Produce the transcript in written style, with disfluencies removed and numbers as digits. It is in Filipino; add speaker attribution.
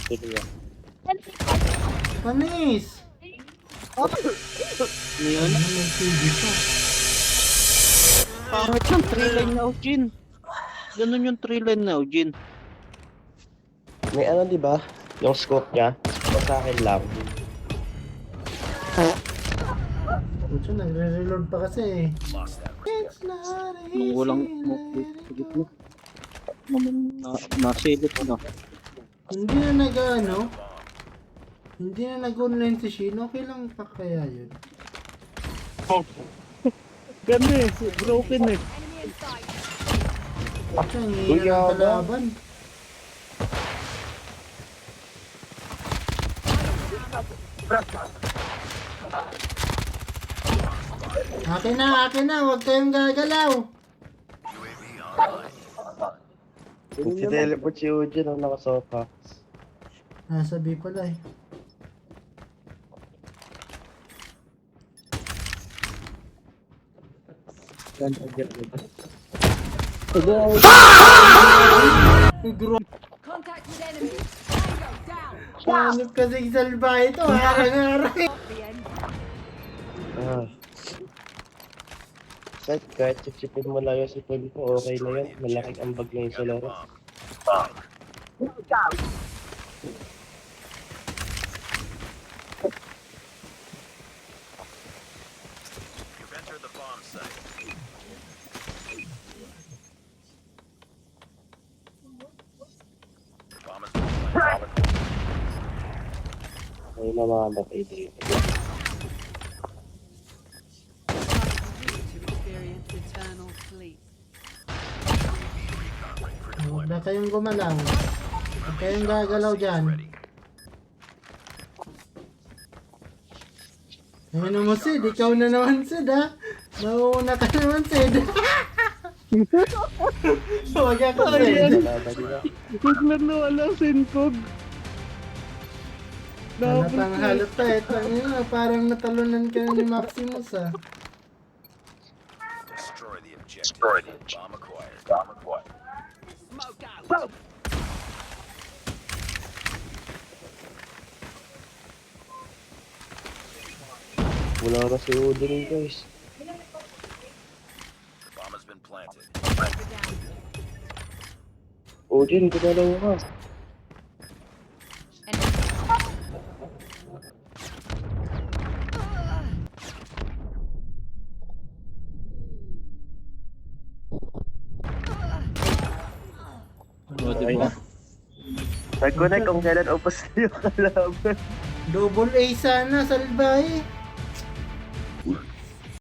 Speaker 1: Tuloy.
Speaker 2: Panis!
Speaker 1: Ano yun?
Speaker 2: Ano may TV pa?
Speaker 1: Pangit yung 3 line na Ojin. Ganun yung 3 line na Ojin.
Speaker 3: May ano, di ba? Yung scope niya. O sa akin lang.
Speaker 2: Puto, nagre-reload pa kasi eh. It's not
Speaker 1: Nung walang
Speaker 2: easy
Speaker 1: smoke
Speaker 2: letting
Speaker 1: dito.
Speaker 2: go.
Speaker 1: Nasilip ano.
Speaker 2: Hindi na nag-ano. Hindi na nag-online si Shin. Okay lang pa kaya yun.
Speaker 1: Ganda eh. Broken eh.
Speaker 2: Puto, ang hihina ng kalaban. Akin na. Huwag kayong gagalaw.
Speaker 3: Si teleport si Ujin ang nakasopa.
Speaker 2: Nasa B pala eh. Gro.
Speaker 4: Contact with enemy. Tango down.
Speaker 2: Hanip kasing salba ito. Harang-harang.
Speaker 3: Ah. Kahit sipsipin mo lang yung sipon ko, okay na yun. Malaking ambag na yung Solaris. Ay na mga batay dito.
Speaker 4: To experience eternal sleep.
Speaker 2: Huwag na kayong gumalaw. Huwag kayong gagalaw dyan. Ayun naman Sid, ikaw na naman Sid ha. Nauuna ka naman Sid. Huwag ako Sid.
Speaker 1: Huwag na wala Senkog.
Speaker 2: Halatang halata eh. Tangina, parang natalunan ka ni Maximus ah.
Speaker 5: Destroy the objective. Bomb acquired.
Speaker 4: Smoke out.
Speaker 3: Wala na si Ujin guys.
Speaker 5: The bomb has been planted.
Speaker 3: Ujin, gumalaw ka.
Speaker 1: O, diba?
Speaker 3: Nag-connect kung kailan upos na yung kalaban.
Speaker 2: Double A sana, salbahe.